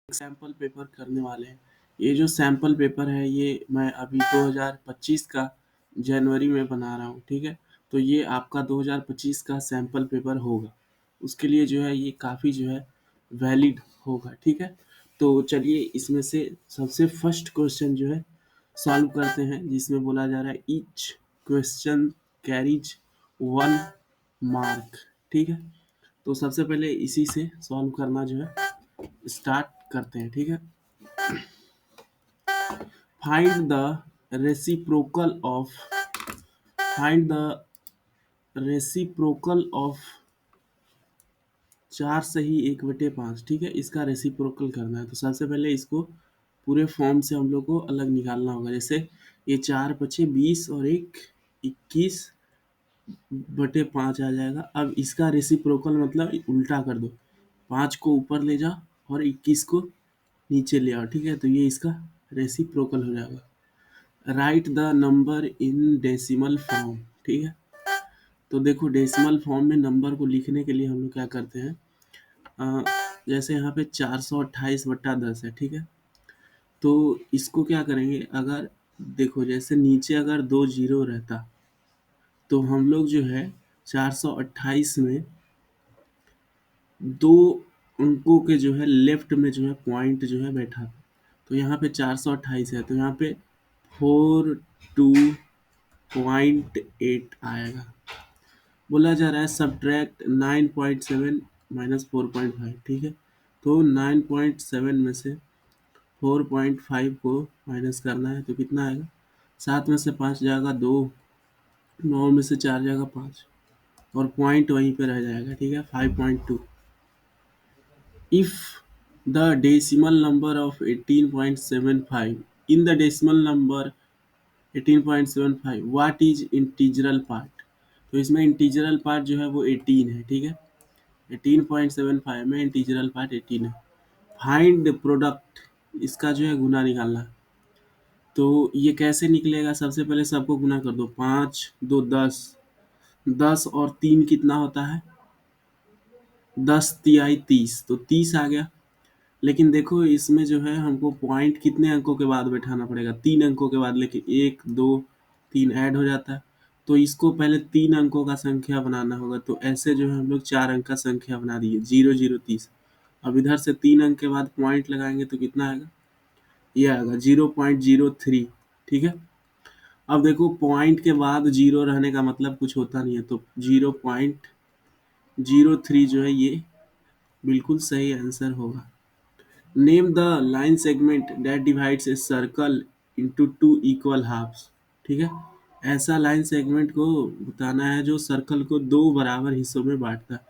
Sample paper करने वाले हैं। ये जो सैम्पल पेपर है ये मैं अभी 2025 का जनवरी में बना रहा हूँ, ठीक है। तो ये आपका 2025 का सैम्पल पेपर होगा, उसके लिए जो है ये काफ़ी जो है वैलिड होगा, ठीक है। तो चलिए इसमें से सबसे फर्स्ट क्वेश्चन जो है सॉल्व करते हैं, जिसमें बोला जा रहा है ईच क्वेश्चन कैरीज 1 मार्क, ठीक है। तो सबसे पहले इसी से सॉल्व करना जो है स्टार्ट करते हैं, ठीक है। Find the reciprocal of find the reciprocal of 4 सही 1/5, ठीक है। इसका रेसिप्रोकल करना है, तो सबसे पहले इसको पूरे फॉर्म से हम लोग को अलग निकालना होगा। जैसे ये 4 बचे 20 और 1 21/5 आ जाएगा। अब इसका रेसिप्रोकल मतलब उल्टा कर दो, 5 को ऊपर ले जाओ और 21 को नीचे ले आओ, ठीक है। तो ये इसका रेसिप्रोकल हो जाएगा। Right the number in decimal form, ठीक है। तो देखो डेसिमल फॉर्म में नंबर को लिखने के लिए हम लोग क्या करते हैं, जैसे यहाँ पे 428/10 है, ठीक है। तो इसको क्या करेंगे, अगर देखो जैसे नीचे अगर 2 जीरो रहता तो हम लोग जो है 428 में 2 अंकों के जो है लेफ्ट में जो है पॉइंट जो है बैठा, तो यहाँ पे 428 है, तो यहाँ पे 42.8 आएगा। बोला जा रहा है सब्ट्रैक्ट 9.7 माइनस 4.5, ठीक है। तो 9.7 में से 4.5 को माइनस करना है, तो कितना आएगा, 7 में से 5 जाएगा 2, 9 में से 4 जाएगा 5, और पॉइंट वहीं पे रह जाएगा, ठीक है, 5.2। If the decimal number of 18.75 in the decimal number 18.75 what is integral part. तो इसमें इंटीजरल पार्ट जो है वो 18 है, ठीक है। 18.75 में इंटीजरल पार्ट 18 है। फाइंड प्रोडक्ट, इसका जो है गुना निकालना है। तो ये कैसे निकलेगा, सबसे पहले सबको गुना कर दो, 5 2 10, 10 और 3 कितना होता है, 10 तिहाई 30, तो 30 आ गया। लेकिन देखो इसमें जो है हमको पॉइंट कितने अंकों के बाद बैठाना पड़ेगा, 3 अंकों के बाद, लेकिन 1 2 3 ऐड हो जाता है, तो इसको पहले 3 अंकों का संख्या बनाना होगा। तो ऐसे जो है हम लोग 4 अंक का संख्या बना दिए, 0 0 30। अब इधर से 3 अंक के बाद पॉइंट लगाएंगे तो कितना आएगा, ये आएगा 0.03, ठीक है। अब देखो पॉइंट के बाद 0 रहने का मतलब कुछ होता नहीं है, तो 0.03 जो है ये बिल्कुल सही आंसर होगा। Name the line segment that divides a circle into 2 equal halves, ठीक है। ऐसा लाइन सेगमेंट को बताना है जो सर्कल को 2 बराबर हिस्सों में बांटता है।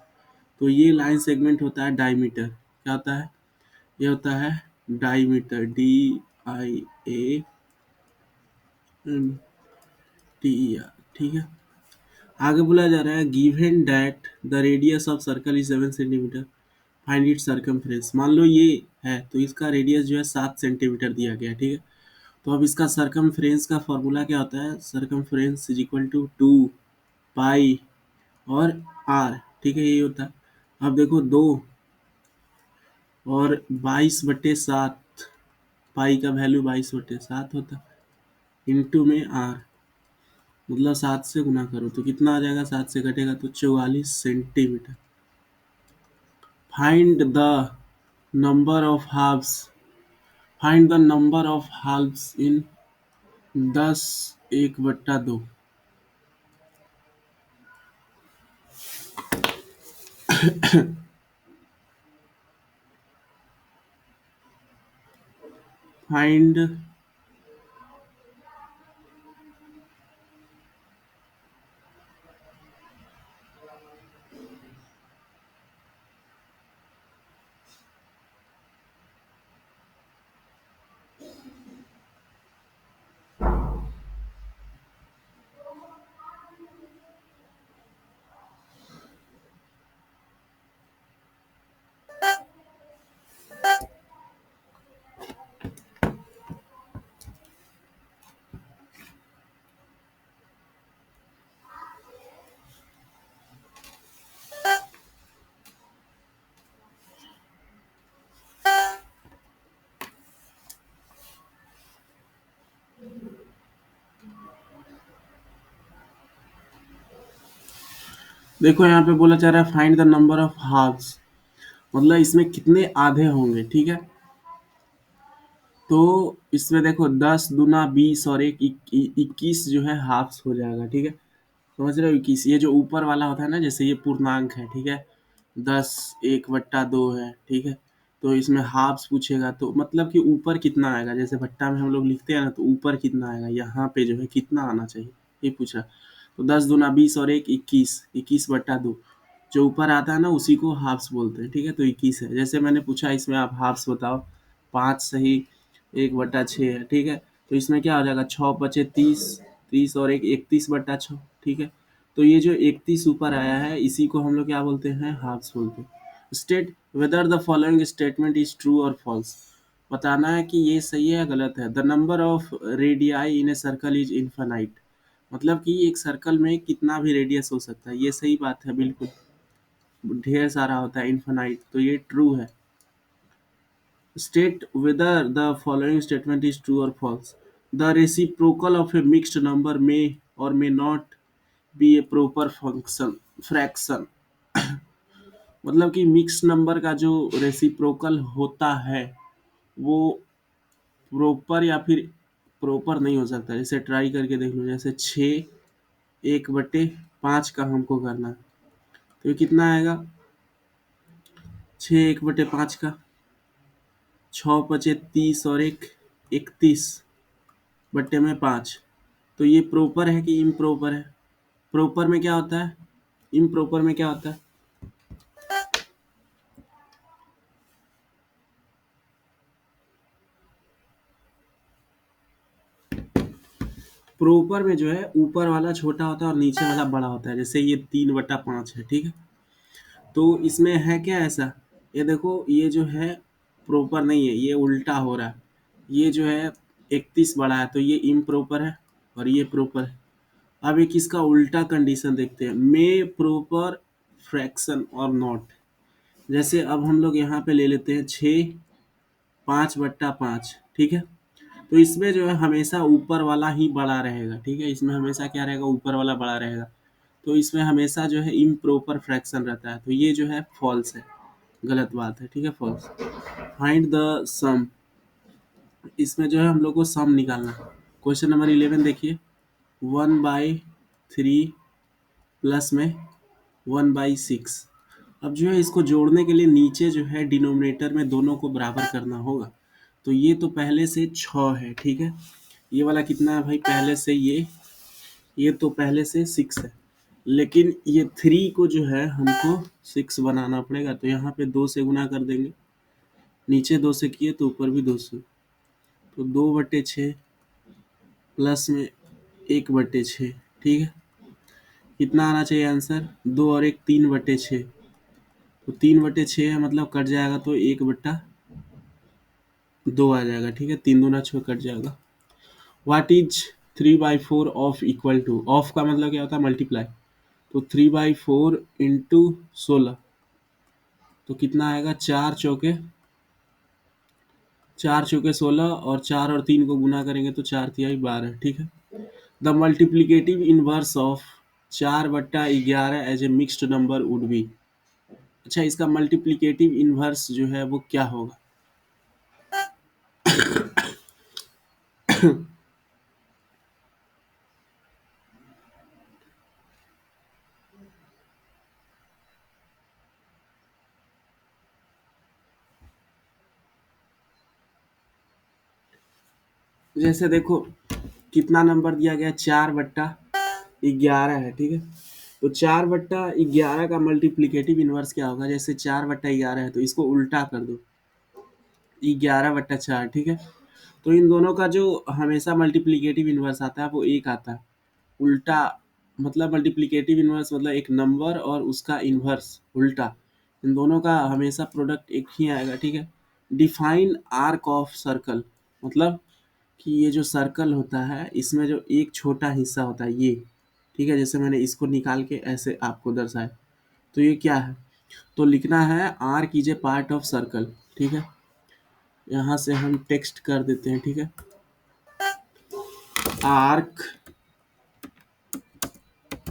तो ये लाइन सेगमेंट होता है डायमीटर। क्या होता है, ये होता है डायमीटर, DIAMTER, ठीक है। आगे बोला जा रहा है given that the radius of circle is 7 centimetre, find it circumference. मान लो ये है तो इसका रेडियस जो है 7 सेंटीमीटर दिया गया है, ठीक है। तो अब इसका सर्कमफ्रेंस का फॉर्मूला क्या होता है, सर्कमफ्रेंस इज इक्वल टू 2 पाई और आर, ठीक है, ये होता है। अब देखो 2 और 22/7, पाई का वैल्यू 22/7 होता है, इंटू में आर, मतलब 7 से गुना करो तो कितना आ जाएगा, 7 से कटेगा तो 44 centimetre. Find the number of halves find the number of halves in 10 1/2। Find देखो यहाँ पे बोला जा रहा है find the number of halves, मतलब इसमें कितने आधे होंगे, ठीक है। तो इसमें देखो 10 दूना 20 और एक 21 जो है हाफ्स हो जाएगा, ठीक है। समझ रहे हो, 21 ये जो ऊपर वाला होता है ना, जैसे ये पूर्णांक है, ठीक है। 10 1/2 है, ठीक है। तो इसमें हाफ्स पूछेगा तो मतलब कि ऊपर कितना आएगा, जैसे भट्टा में हम लोग लिखते हैं ना, तो ऊपर कितना आएगा, यहाँ पे जो है कितना आना चाहिए, ये पूछा। तो 10 दूना 20 और एक 21, 21/2 जो ऊपर आता है ना उसी को हाफ्स बोलते हैं, ठीक है। तो 21 है, जैसे मैंने पूछा इसमें आप हाफ्स बताओ। 5 सही, 1/6 है, ठीक है। तो इसमें क्या हो जाएगा, 6 बचे 30, 30 और एक 31/6, ठीक है। तो ये जो 31 ऊपर आया है इसी को हम लोग क्या बोलते हैं, हाफ्स बोलते हैं। State whether the following statement is true और फॉल्स, बताना है कि ये सही है या गलत है। The number of radii in a circle is infinite, मतलब कि एक सर्कल में कितना भी रेडियस हो सकता है, ये सही बात है बिल्कुल। ढेर सारा होता है इन्फानाइट, तो ये ट्रू है। State whether the following statement is true or false. The reciprocal of a mixed number may or may not be a proper function fraction, मतलब कि मिक्स नंबर का जो रेसिप्रोकल होता है वो प्रॉपर या फिर प्रॉपर नहीं हो सकता। जैसे ट्राई करके देख लो, जैसे 6 1/5 का हमको करना है, तो ये कितना आएगा, 6 1/5 का, 6 बचे 30 और एक 31/5। तो ये प्रॉपर है कि इम्प्रॉपर है, प्रॉपर में क्या होता है, इम्प्रॉपर में क्या होता है। प्रॉपर में जो है ऊपर वाला छोटा होता है और नीचे वाला बड़ा होता है, जैसे ये 3/5 है, ठीक है। तो इसमें है क्या ऐसा, ये देखो ये जो है प्रॉपर नहीं है, ये उल्टा हो रहा है। ये जो है 31 बड़ा है तो ये इम्प्रॉपर है, और ये प्रॉपर है। अब एक इसका उल्टा कंडीशन देखते हैं, मे प्रॉपर फ्रैक्शन और नॉट। जैसे अब हम लोग यहाँ पे ले लेते हैं 6 5/5, ठीक है। तो इसमें जो है हमेशा ऊपर वाला ही बड़ा रहेगा, ठीक है। इसमें हमेशा क्या रहेगा, ऊपर वाला बड़ा रहेगा। तो इसमें हमेशा जो है इम्प्रॉपर फ्रैक्शन रहता है, तो ये जो है फॉल्स है, गलत बात है, ठीक है, फॉल्स। फाइंड द सम, इसमें जो है हम लोग को सम निकालना है। क्वेश्चन नंबर 11 देखिए, 1/3 प्लस में 1/6। अब जो है इसको जोड़ने के लिए नीचे जो है डिनोमिनेटर में दोनों को बराबर करना होगा। तो ये तो पहले से 6 है, ठीक है। ये वाला कितना है भाई, पहले से ये तो पहले से 6 है, लेकिन ये 3 को जो है हमको 6 बनाना पड़ेगा। तो यहाँ पे 2 से गुना कर देंगे, नीचे 2 से किए तो ऊपर भी 2 से। तो 2/6 प्लस में 1/6, ठीक है। कितना आना चाहिए आंसर, 2 और एक 3/6। तो 3/6 है, मतलब कट जाएगा तो 1/2 आ जाएगा, ठीक है। 3 दूना 6 कट जाएगा। What is 3/4 of equal to, of का मतलब क्या होता है, मल्टीप्लाई। तो 3/4 इंटू 16, तो कितना आएगा, 4 चौके 16, और 4 और 3 को गुना करेंगे तो 4 तिहाई 12, ठीक है। The multiplicative inverse of 4/11 as a mixed number would be, अच्छा इसका मल्टीप्लीकेटिव इनवर्स जो है वो क्या होगा। जैसे देखो कितना नंबर दिया गया, 4/11 है, ठीक है। तो 4/11 का मल्टीप्लीकेटिव इनवर्स क्या होगा, जैसे 4/11 है तो इसको उल्टा कर दो, 11/4, ठीक है। तो इन दोनों का जो हमेशा मल्टीप्लीकेटिव इनवर्स आता है वो एक आता है, उल्टा। मतलब मल्टीप्लीकेटिव इनवर्स मतलब एक नंबर और उसका इनवर्स उल्टा, इन दोनों का हमेशा प्रोडक्ट एक ही आएगा, ठीक है। डिफाइन आर्क ऑफ सर्कल, मतलब कि ये जो सर्कल होता है इसमें जो एक छोटा हिस्सा होता है ये, ठीक है। जैसे मैंने इसको निकाल के ऐसे आपको दर्शाया, तो ये क्या है, तो लिखना है arc is a part of circle, ठीक है। यहाँ से हम टेक्स्ट कर देते हैं, ठीक है। Arc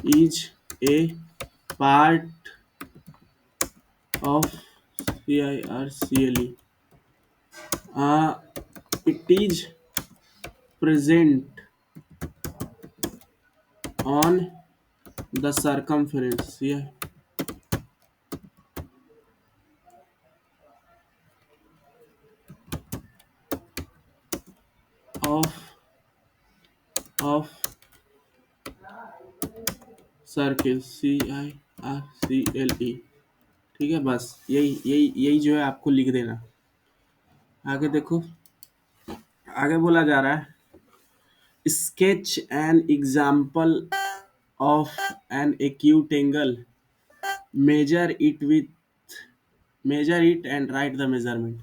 is a part of CIRCLE. It is present on the circumference, yeah, of of circle CIRCLE। ठीक है, बस यही जो है आपको लिख देना। आगे देखो, आगे बोला जा रहा है sketch an example of an acute angle, measure it with measure it and right the measurement.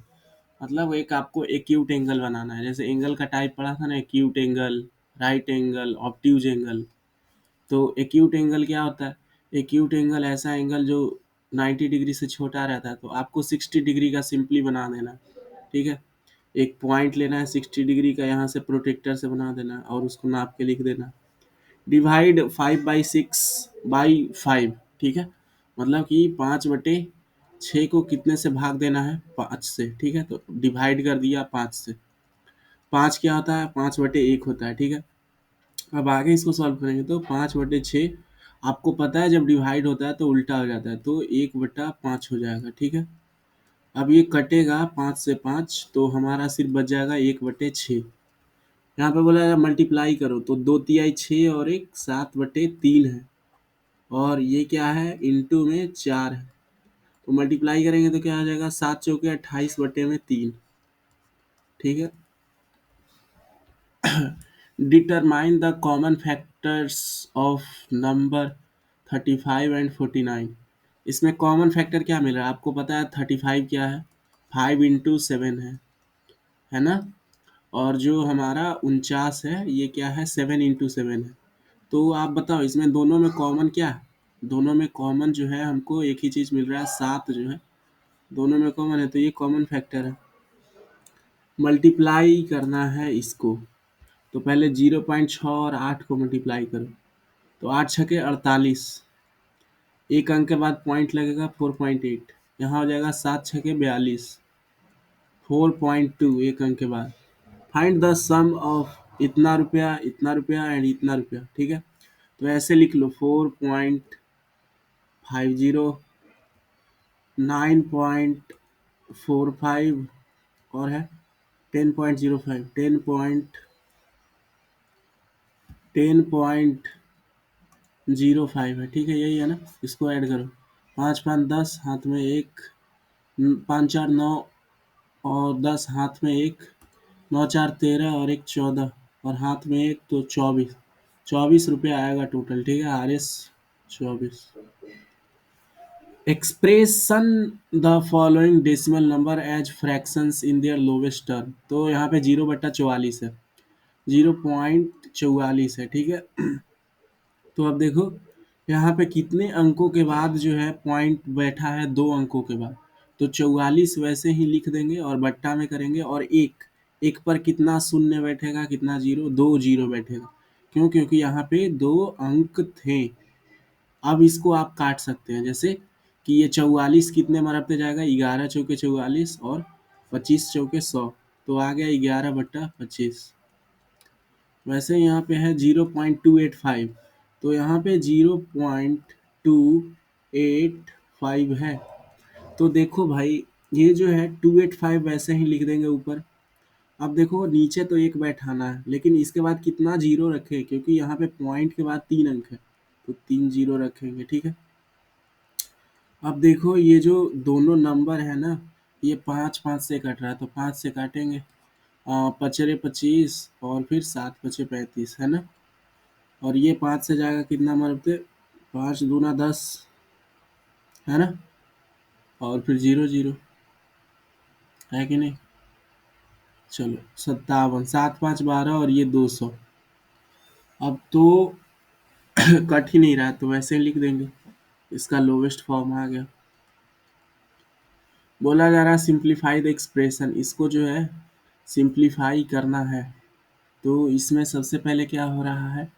मतलब एक आपको एक्यूट एंगल बनाना है, जैसे एंगल का टाइप पढ़ा था ना, acute angle, right angle, obtuse angle. तो एक्यूट एंगल क्या होता है? एक्यूट एंगल ऐसा एंगल जो 90 डिग्री से छोटा रहता है, तो आपको 60 डिग्री का सिंपली बना देना। ठीक है, एक पॉइंट लेना है 60 डिग्री का, यहाँ से प्रोटेक्टर से बना देना और उसको नाप के लिख देना। डिवाइड 5/6/5। ठीक है, मतलब कि 5/6 को कितने से भाग देना है? 5 से। ठीक है, तो डिवाइड कर दिया 5 से। 5 क्या होता है? 5/1 होता है। ठीक है, अब आगे इसको सॉल्व करेंगे तो 5/6 आपको पता है जब डिवाइड होता है तो उल्टा हो जाता है, तो 1/5 हो जाएगा। ठीक है, अब ये कटेगा 5 से 5, तो हमारा सिर्फ बच जाएगा 1/6। यहाँ पे बोला मल्टीप्लाई करो, तो 2 तिहाई 6 और एक 7/3 है, और ये क्या है? इंटू में 4 है, तो मल्टीप्लाई करेंगे तो क्या आ जाएगा? 7 चौके 28/3। ठीक है, determine the common factors of number 35 and 49। इसमें कॉमन फैक्टर क्या मिल रहा है? आपको पता है 35 क्या है? 5 × 7 है ना? और जो हमारा 49 है, ये क्या है? 7 × 7 है। तो आप बताओ इसमें दोनों में कॉमन क्या है? दोनों में कॉमन जो है, हमको एक ही चीज़ मिल रहा है, 7 जो है दोनों में कॉमन है, तो ये कॉमन फैक्टर है। मल्टीप्लाई करना है इसको, तो पहले 0.6 और 8 को मल्टीप्लाई करो, तो 8×6 = 48। एक अंक के बाद पॉइंट लगेगा 4.8, यहाँ हो जाएगा 7×6 = 42। 4.2 एक अंक के बाद। फाइंड द सम ऑफ इतना रुपया एंड इतना रुपया। ठीक है, तो ऐसे लिख लो 4.50, 9.45 और है 10.05, 10.05 है। ठीक है, यही है ना? इसको ऐड करो, 5×5 = 10, हाथ में एक, 5×4 = 9 और 10 हाथ में एक, 9×4 = 13 और एक 14 और हाथ में एक, तो 24। 24 रुपया आएगा टोटल। ठीक है, RS 24। Expression the following decimal number as fractions in their lowest term. तो यहाँ पे 0/44 है, 0.44 है। ठीक है, तो अब देखो यहाँ पे कितने अंकों के बाद जो है पॉइंट बैठा है? 2 अंकों के बाद, तो 44 वैसे ही लिख देंगे और बट्टा में करेंगे, और एक एक पर कितना शून्य बैठेगा? कितना जीरो? 2 जीरो बैठेगा। क्यों? क्योंकि यहाँ पे 2 अंक थे। अब इसको आप काट सकते हैं, जैसे कि ये 44 कितने मरब पे जाएगा? 11×4 = 44 और 25×4 = 100, तो आ गया 11/25। वैसे यहाँ पे है 0.285, तो यहाँ पे 0.285 है। तो देखो भाई, ये जो है 285 वैसे ही लिख देंगे ऊपर। अब देखो नीचे तो एक बैठाना है, लेकिन इसके बाद कितना जीरो रखें? क्योंकि यहाँ पे पॉइंट के बाद 3 अंक है, तो 3 जीरो रखेंगे। ठीक है, अब देखो ये जो दोनों नंबर है ना, ये 5 5 से कट रहा है, तो 5 से काटेंगे, 5×5 = 25 और फिर 7×5 = 35 है ना? और ये 5 से जाएगा कितना मरते? 5×2 = 10 है ना? और फिर 0 0 है कि नहीं? चलो 57, 7×5 = 12 और ये 200। अब तो कट ही नहीं रहा, तो वैसे ही लिख देंगे, इसका लोवेस्ट फॉर्म आ गया। बोला जा रहा है सिंप्लीफाई द एक्सप्रेशन, इसको जो है सिंप्लीफाई करना है। तो इसमें सबसे पहले क्या हो रहा है?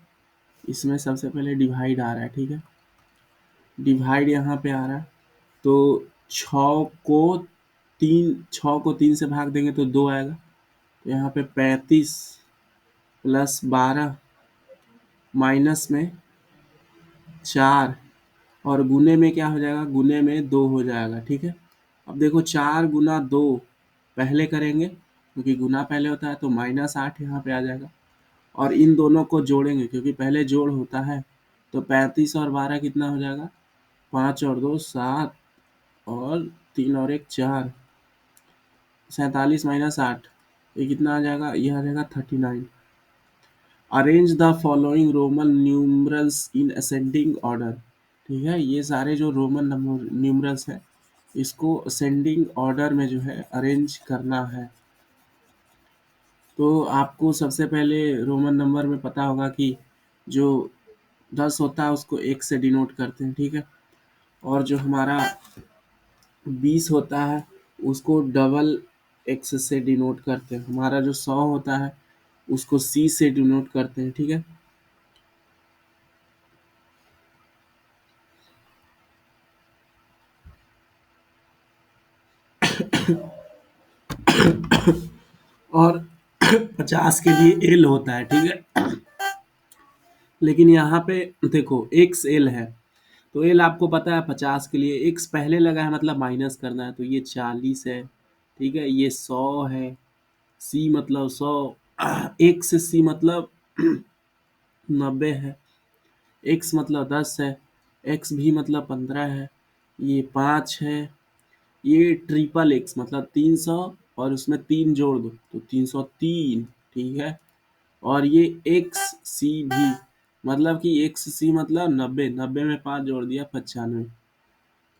इसमें सबसे पहले डिवाइड आ रहा है। ठीक है, डिवाइड यहाँ पे आ रहा है, तो 6 को 3 से भाग देंगे तो 2 आएगा। तो यहाँ पे 35 प्लस 12 माइनस में 4 और गुने में क्या हो जाएगा, गुने में 2 हो जाएगा। ठीक है, अब देखो 4 गुना 2 पहले करेंगे क्योंकि गुना पहले होता है, तो -8 यहाँ पे आ जाएगा। और इन दोनों को जोड़ेंगे क्योंकि पहले जोड़ होता है, तो 35 और 12 कितना हो जाएगा, 5 और 2 7 और 3 और 1 4, 47 माइनस 8, ये कितना आ जाएगा, ये आ जाएगा 39। Arrange the following Roman numerals in ascending order. ठीक है, ये सारे जो रोमन नंबर न्यूमरल्स है इसको असेंडिंग ऑर्डर में जो है अरेंज करना है। तो आपको सबसे पहले रोमन नंबर में पता होगा कि जो 10 होता है उसको 1 से डिनोट करते हैं। ठीक है, और जो हमारा 20 होता है उसको डबल एक्स से डिनोट करते हैं। हमारा जो 100 होता है उसको सी से डिनोट करते हैं। ठीक है, और 50 के लिए एल होता है। ठीक है, लेकिन यहाँ पे देखो एक्स एल है, तो एल आपको पता है 50 के लिए, एक्स पहले लगा है मतलब माइनस करना है, तो ये 40 है। ठीक है, ये 100 है, सी मतलब 100, एक्स सी मतलब 90 है, एक्स मतलब 10 है, एक्स भी मतलब 15 है, ये 5 है, ये ट्रिपल एक्स मतलब 300 और उसमें 3 जोड़ दो तो 303। ठीक है, और ये एक्स सी भी मतलब कि एक्स सी मतलब 90, 90 में 5 जोड़ दिया 95।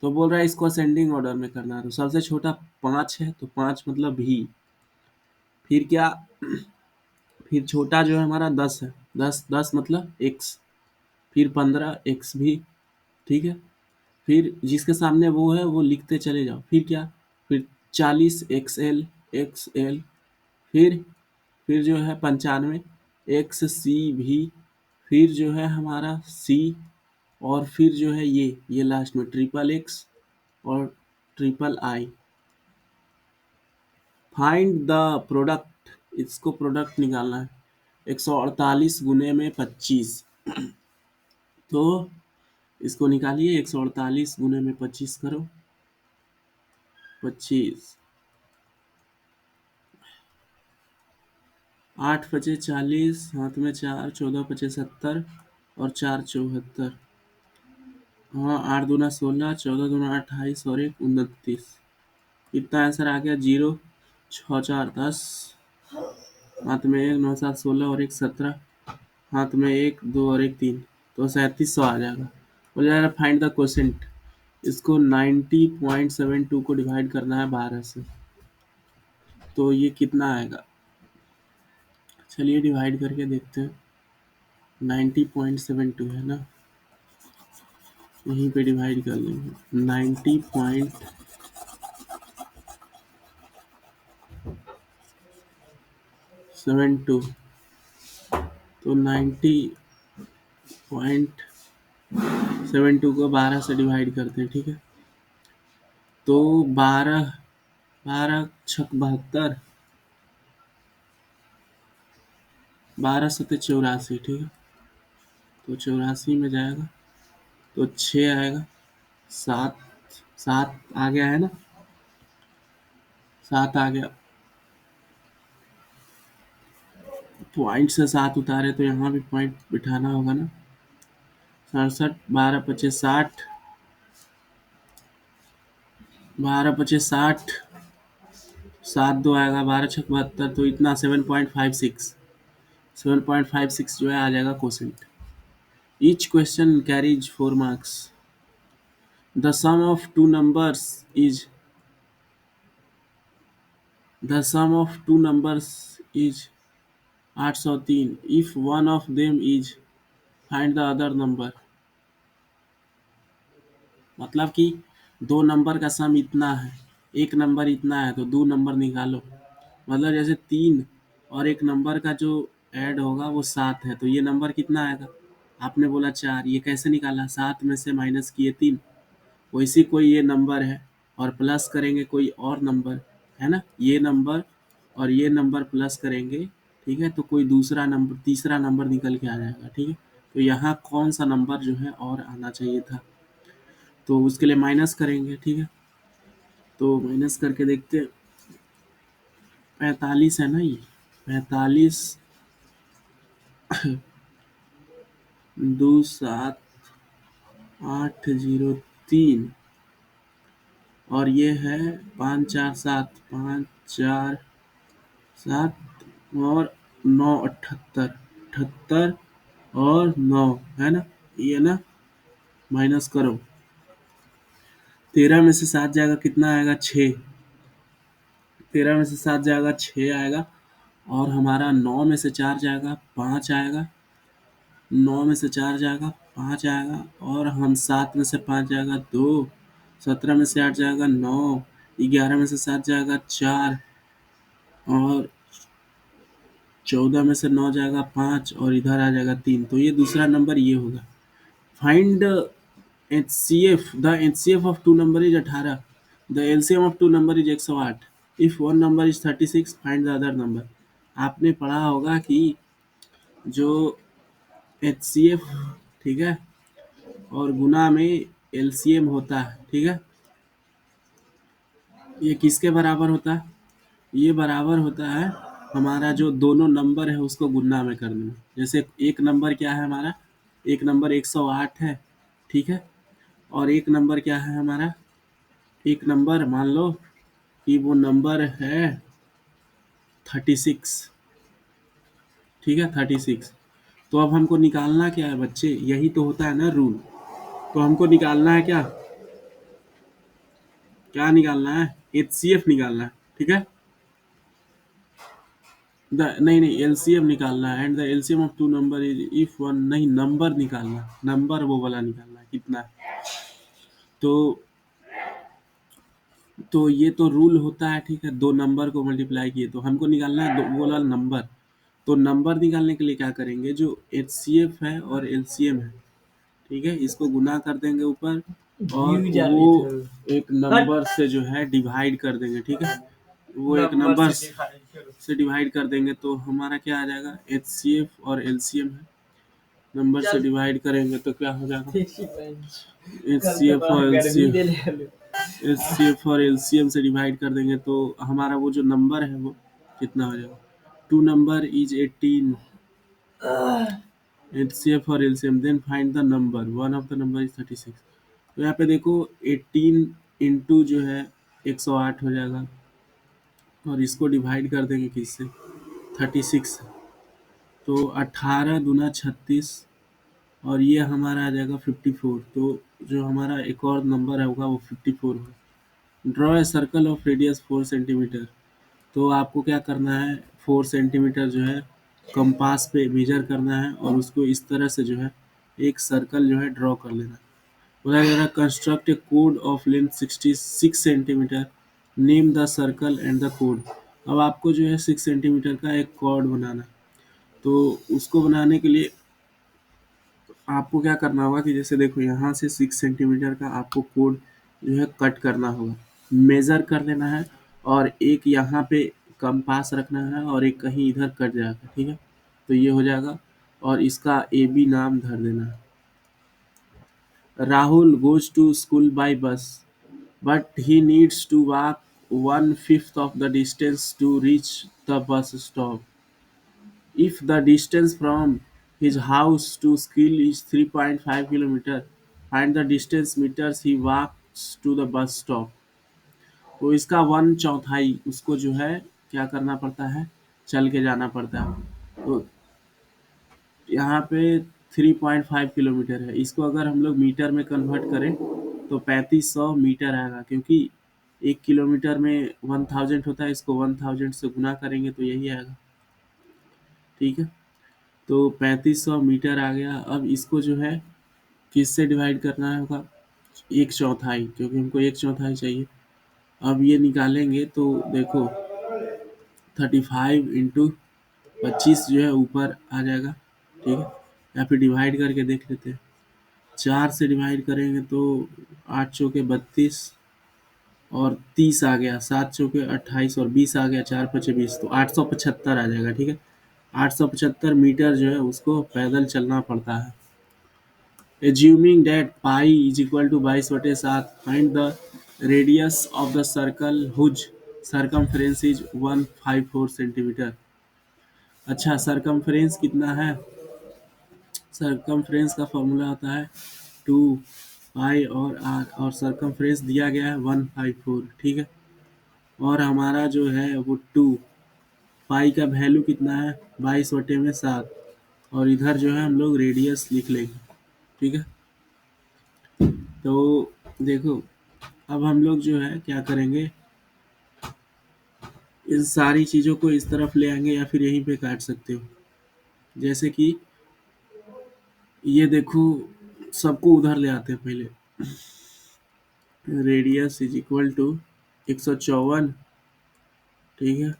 तो बोल रहा है इसको असेंडिंग ऑर्डर में करना है, तो सबसे छोटा 5 है तो 5 मतलब भी, फिर क्या, फिर छोटा जो है हमारा 10 है, 10 10 मतलब एक्स, फिर 15 एक्स भी। ठीक है, फिर जिसके सामने वो है वो लिखते चले जाओ, फिर क्या, फिर 40 एक्स एल, एक्स एल, फिर जो है 95 एक्स सी भी, फिर जो है हमारा सी, और फिर जो है ये लास्ट में ट्रिपल एक्स और triple I. Find the product, इसको प्रोडक्ट निकालना है, 148 गुने में 25, तो इसको निकालिए, 148 गुने में 25 करो, 25, 8 पचे 40, हाथ में 4, 14 पचे 70 और 4 74, हाँ 8 दूना 16, 14 दूना 28 और 1 29। इतना आंसर आ गया, 0 6 4 10, हाथ में 1 9 7 16 और 1 17, हाथ में 1 2 और 1 3, तो 3700 आ जाएगा। बोल जाएगा फाइंड द क्वोशेंट, इसको 90.72 को डिवाइड करना है 12 से, तो ये कितना आएगा, चलिए डिवाइड करके देखते हैं। 90.72 है ना, यहीं पे डिवाइड कर लेंगे, 90.72, तो 90.72 को 12 से डिवाइड करते हैं। ठीक है, तो 12 12 छक 72, 12 सत्ते 84। ठीक है, तो 84 में जाएगा तो 6 आएगा, 7 7 आ गया है ना, 7 आ गया, पॉइंट से 7 उतारे तो यहाँ भी पॉइंट बिठाना होगा ना, 67, 12 पचे 60, 12 पचे 60, 7 2 आएगा, 12 छक 72, तो इतना 7.56, 7.56 जो है आ जाएगा quotient. Each question carries 4 marks. The sum of two numbers is, the sum of two numbers is 803, if one of them is, find the other number. मतलब कि दो नंबर का सम इतना है, एक नंबर इतना है, तो दो नंबर निकालो। मतलब जैसे 3 और एक नंबर का जो ऐड होगा वो 7 है, तो ये नंबर कितना आएगा, आपने बोला 4, ये कैसे निकाला? 7 में से माइनस किए 3, वैसे कोई ये नंबर है और प्लस करेंगे कोई और नंबर, है ना? ये नंबर और ये नंबर प्लस करेंगे, ठीक है? तो कोई दूसरा नंबर, तीसरा नंबर निकल के आ जाएगा, ठीक है? तो यहाँ कौन सा नंबर जो है और आना चाहिए था, तो उसके लिए माइनस करेंगे, ठीक है? तो माइनस करके देखते हैं। 45 है ना ये, 45 दो 7 803 और ये है 5 4 7, 5 4 7 और 9 78, 78 और 9, है ना? ये ना, माइनस करो। 13 में से 7 जाएगा, कितना आएगा? 6। 13 में से 7 जाएगा, 6 आएगा। और हमारा 9 में से 4 जाएगा, 5 आएगा। 9 में से 4 जाएगा, 5 आएगा। और हम 7 में से 5 जाएगा, 2। 17 में से 8 जाएगा, 9। 11 में से 7 जाएगा, 4। और 14 में से 9 जाएगा, 5। और इधर आ जाएगा 3। तो ये दूसरा नंबर ये होगा। Find HCF, the HCF of two number is 18, the LCM of two number is 108, if one number is 36, find the other number. आपने पढ़ा होगा कि जो HCF, ठीक है, और गुना में LCM होता है, ठीक है, ये किसके बराबर होता है? ये बराबर होता है हमारा जो दोनों नंबर है उसको गुना में कर देना। जैसे एक नंबर क्या है हमारा? एक नंबर 108 है, ठीक है? और एक नंबर क्या है हमारा? एक नंबर मान लो कि वो नंबर है 36, ठीक है, 36। तो अब हमको निकालना क्या है बच्चे? यही तो होता है ना रूल। तो हमको निकालना है क्या? क्या निकालना है? HCF निकालना है, ठीक है? नहीं नहीं, LCM निकालना है। And the LCM of two number is if one, नहीं, नंबर निकालना, नंबर वो वाला निकालना है, कितना है। तो ये तो रूल होता है, ठीक है, दो नंबर को मल्टीप्लाई किए, तो हमको निकालना है वो वाला नंबर। तो नंबर निकालने के लिए क्या करेंगे? जो HCF है और LCM है, ठीक है, इसको गुना कर देंगे ऊपर और वो एक नंबर से जो है डिवाइड कर देंगे, ठीक है, वो एक नंबर से डिवाइड कर देंगे। तो हमारा क्या आ जाएगा? HCF और LCM है, नंबर से डिवाइड करेंगे तो क्या हो जाएगा? HCF और LCM से डिवाइड कर देंगे तो हमारा वो जो नंबर है वो कितना हो जाएगा? टू नंबर इज 18, HCF और LCM, then find the number, one of the number is 36। तो यहाँ पे देखो 18 इंटू जो है 108 हो जाएगा और इसको डिवाइड कर देंगे किससे? 36। तो 18 दूना 36 और ये हमारा आ जाएगा 54। तो जो हमारा एक और नंबर है होगा वो 54 होगा। Draw a circle of radius 4 centimetre. तो आपको क्या करना है? 4 सेंटीमीटर जो है कंपास पे मेजर करना है और उसको इस तरह से जो है एक सर्कल जो है ड्रॉ कर लेना है। बोला जा रहा है construct A code of length 66 centimetre, name the circle and the code. अब आपको जो है 6 सेंटीमीटर का एक कॉर्ड बनाना है। तो उसको बनाने के लिए आपको क्या करना होगा कि जैसे देखो यहाँ से 6 सेंटीमीटर का आपको कोड जो है कट करना होगा, मेज़र कर लेना है और एक यहाँ पे कंपास रखना है और एक कहीं इधर कट जाएगा, ठीक है? तो ये हो जाएगा और इसका AB नाम धर देना है। Rahul goes to school by bus, but he needs to walk 1/5 of the distance to reach the bus stop. If the distance from his house to school is 3.5 kilometer, find the distance meters he walks to the bus stop. तो इसका 1/4 उसको जो है क्या करना पड़ता है? चल के जाना पड़ता है। तो यहाँ पे 3.5 किलोमीटर है, इसको अगर हम लोग मीटर में कन्वर्ट करें तो 3500 मीटर आएगा, क्योंकि 1 किलोमीटर में 1000 होता है, इसको 1000 से गुना करेंगे तो यही आएगा, ठीक है। तो 3500 मीटर आ गया। अब इसको जो है किससे डिवाइड करना होगा? 1/4, क्योंकि हमको 1/4 चाहिए। अब ये निकालेंगे तो देखो 35 इंटू 25 जो है ऊपर आ जाएगा, ठीक है। या फिर डिवाइड करके देख लेते हैं। 4 से डिवाइड करेंगे तो 8 चौके 32 और 30 आ गया, 7 चौके 28 और 20 आ गया, 4 पचे 20, तो 875 आ जाएगा। ठीक है, 875 मीटर जो है उसको पैदल चलना पड़ता है। Assuming that pi is equal to 22/7, find the radius of the circle whose circumference is 154 centimetre. अच्छा, सरकमफ्रेंस कितना है? सरकमफ्रेंस का फॉर्मूला होता है 2 पाई और आर, और सरकमफ्रेंस दिया गया है 154। ठीक है, और हमारा जो है वो 2 पाई का वैल्यू कितना है? 22/7, और इधर जो है हम लोग रेडियस लिख लेंगे। ठीक है, तो देखो, अब हम लोग जो है क्या करेंगे, इन सारी चीज़ों को इस तरफ ले आएंगे या फिर यहीं पे काट सकते हो। जैसे कि ये देखो, सबको उधर ले आते हैं पहले। Radius is equal to 154। ठीक है,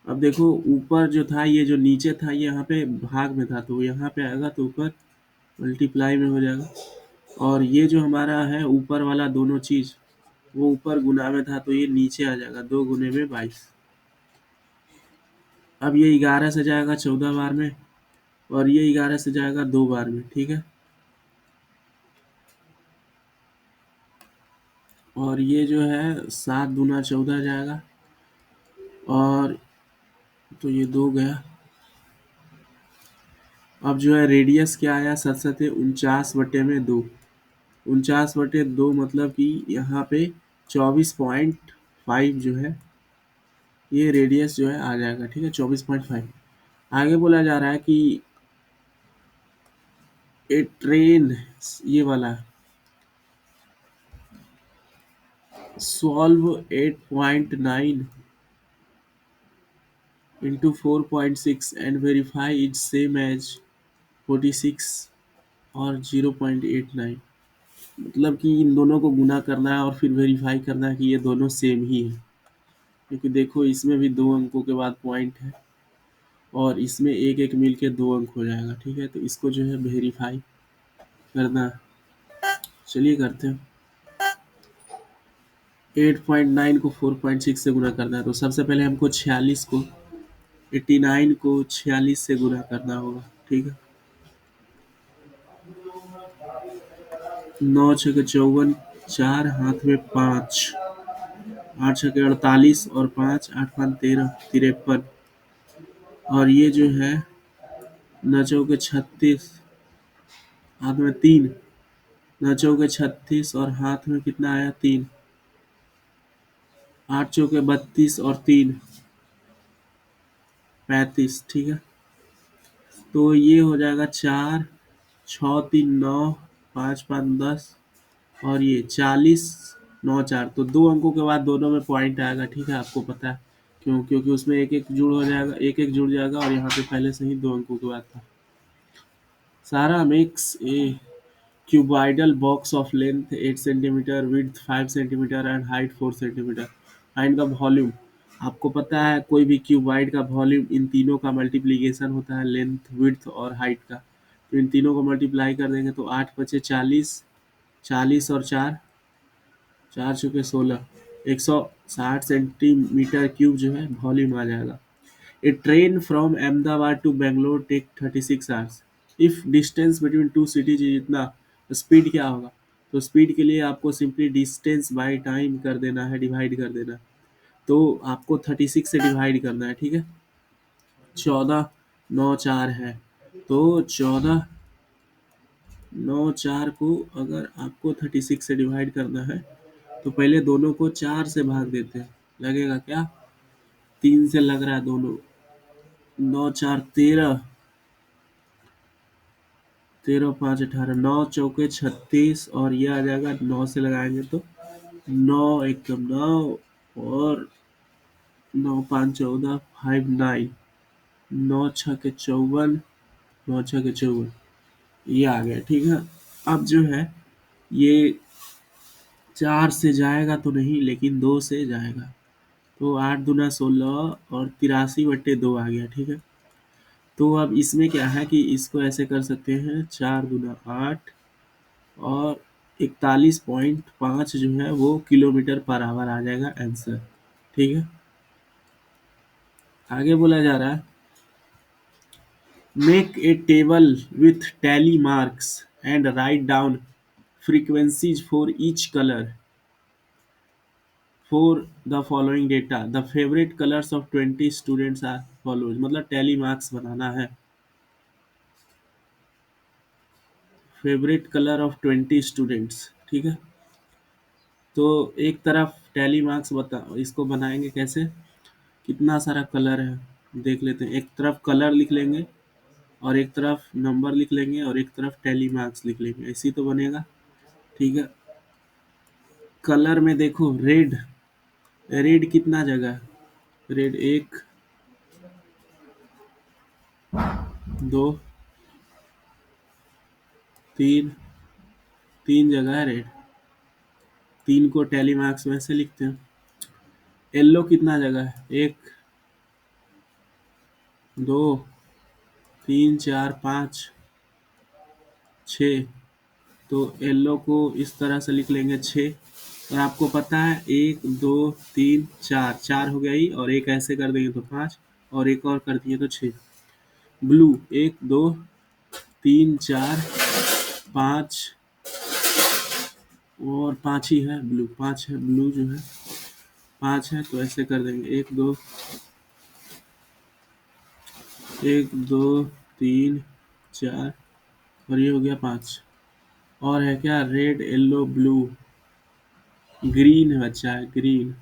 अब देखो ऊपर जो था, ये जो नीचे था ये यहाँ पे भाग में था, तो यहाँ पे आएगा तो ऊपर मल्टीप्लाई में हो जाएगा। और ये जो हमारा है ऊपर वाला दोनों चीज़, वो ऊपर गुना में था तो ये नीचे आ जाएगा, 2 गुने में 22। अब ये 11 से जाएगा 14 बार में, और ये 11 से जाएगा 2 बार में। ठीक है, और ये जो है 7 दूना 14 जाएगा, और तो ये 2 गया। अब जो है रेडियस क्या आया? 49/2। 49/2 मतलब कि यहाँ पे 24.5 जो है ये रेडियस जो है आ जाएगा। ठीक है, 24.5। आगे बोला जा रहा है कि ए ट्रेन, ये वाला solve 8.9 into 4.6 and verify it's same as 46 और 0.89। मतलब कि इन दोनों को गुना करना है और फिर वेरीफाई करना है कि ये दोनों सेम ही है, क्योंकि देखो इसमें भी 2 अंकों के बाद पॉइंट है और इसमें एक एक मिल के 2 अंक हो जाएगा। ठीक है, तो इसको जो है वेरीफाई करना है। चलिए करते हैं। 8.9 को 4.6 से गुना करना है, तो सबसे पहले हमको 89 को 46 से गुना करना होगा। ठीक है, 9 छके 54, 4 हाथ में 5, 8 छके 48 और 5 8 5 13, 53, और ये जो है 9 चौके 36, हाथ में 3, 9 चौके 36 और हाथ में कितना आया? 3, 8 चौके 32 और 3 35। ठीक है, तो ये हो जाएगा 4 6 3 9 5 5 10, और ये 40 9 4, तो 2 अंकों के बाद दोनों में पॉइंट आएगा। ठीक है, आपको पता है क्यों? क्योंकि उसमें एक एक जुड़ हो जाएगा, एक एक जुड़ जाएगा, और यहाँ पे पहले से ही 2 अंकों के बाद था। सारा mix A cuboidal box of length 8 cm, width 5 cm and height 4 cm. Find the volume। आपको पता है कोई भी क्यूबॉइड का वॉल्यूम इन तीनों का मल्टीप्लिकेशन होता है, लेंथ, विड्थ और हाइट का। तो इन तीनों को मल्टीप्लाई कर देंगे तो 8 पचे 40, 40 और 4, 4 चौके 16, 160 सेंटीमीटर क्यूब जो है वॉल्यूम आ जाएगा। A train from Ahmedabad to Bangalore take 36 hours. If distance between two cities is इतना, तो स्पीड क्या होगा? तो स्पीड के लिए आपको सिंपली डिस्टेंस बाय टाइम कर देना है, डिवाइड कर देना है। तो आपको 36 से डिवाइड करना है। ठीक है, 14 9 4 है, तो 14 9 4 को अगर आपको 36 से डिवाइड करना है तो पहले दोनों को 4 से भाग देते हैं, लगेगा क्या? 3 से लग रहा है दोनों, 9 4 13, 13 5 18, 9 चौके 36, और ये आ जाएगा 9 से लगाएंगे तो 9 एकदम 9, और 9 5 14, 5 9, 9 छके 54, 9 छके 54, ये आ गया। ठीक है, अब जो है ये 4 से जाएगा तो नहीं, लेकिन 2 से जाएगा, तो 8 दूना 16 और 83/2 आ गया। ठीक है, तो अब इसमें क्या है कि इसको ऐसे कर सकते हैं, 4 दूना 8 और 41.5 जो है वो किलोमीटर पर आवर आ जाएगा आंसर। ठीक है, आगे बोला जा रहा है, make a table with tally marks and write down frequencies for each color for the following data. The favorite colors of 20 students are follows, मतलब टैली मार्क्स बनाना है। फेवरेट कलर ऑफ 20 स्टूडेंट्स, ठीक है। तो एक तरफ टैली मार्क्स बता, इसको बनाएंगे कैसे, कितना सारा कलर है देख लेते हैं। एक तरफ कलर लिख लेंगे और एक तरफ नंबर लिख लेंगे और एक तरफ टैली मार्क्स लिख लेंगे, ऐसे ही तो बनेगा। ठीक है, कलर में देखो, रेड, रेड कितना जगह है, रेड 1 2 3, 3 जगह है रेड, 3 को टैली मार्क्स में से लिखते हैं। येलो कितना जगह है, 1 2 3 4 5 6, तो येलो को इस तरह से लिख लेंगे 6। और आपको पता है 1 2 3 4, 4 हो गया ही, और एक ऐसे कर देंगे तो 5, और एक और कर दिए तो 6। ब्लू 1 2 3 4 5, और 5 ही है, ब्लू 5 है, ब्लू जो है 5 है, तो ऐसे कर देंगे 1 2 3 4, और ये हो गया 5। और है क्या, रेड येलो ब्लू, ग्रीन है बच्चा, है ग्रीन,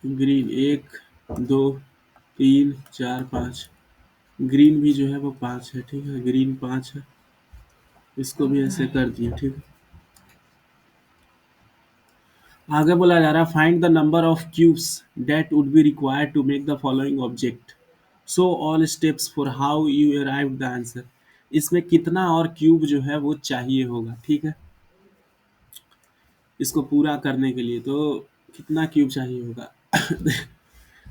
ग्रीन 1 2 3 4 5, ग्रीन भी जो है वो 5 है, ठीक है, ग्रीन 5 है, इसको भी ऐसे कर दिए। ठीक है, आगे बोला जा रहा है, find the number of cubes that would be required to make the following object, so all steps for how you arrive the answer. इसमें कितना और क्यूब जो है वो चाहिए होगा, ठीक है, इसको पूरा करने के लिए तो कितना क्यूब चाहिए होगा।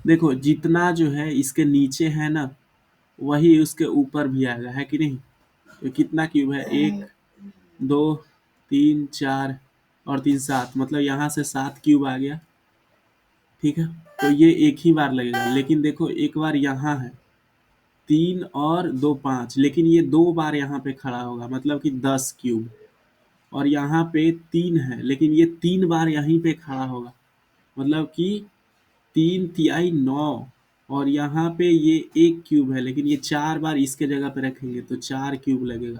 देखो, जितना जो है इसके नीचे है ना, वही उसके ऊपर भी आएगा, है कि नहीं। तो कितना क्यूब है, 1 2 3 4 और 3 7, मतलब यहाँ से 7 क्यूब आ गया। ठीक है, तो ये एक ही बार लगेगा, लेकिन देखो एक बार यहाँ है 3 और 2 5, लेकिन ये 2 बार यहाँ पे खड़ा होगा, मतलब कि 10 क्यूब। और यहाँ पे 3 है, लेकिन ये 3 बार यहीं पे खड़ा होगा, मतलब कि 3 तिहाई 9। और यहाँ पे ये 1 क्यूब है, लेकिन ये 4 बार इसके जगह पे रखेंगे तो 4 क्यूब लगेगा।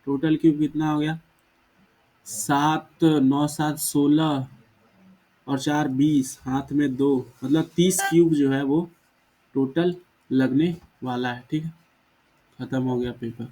टोटल क्यूब कितना हो गया, 7 9 7 16 और 4 20, हाथ में 2, मतलब 30 क्यूब जो है वो टोटल लगने वाला है। ठीक है, खत्म हो गया पेपर।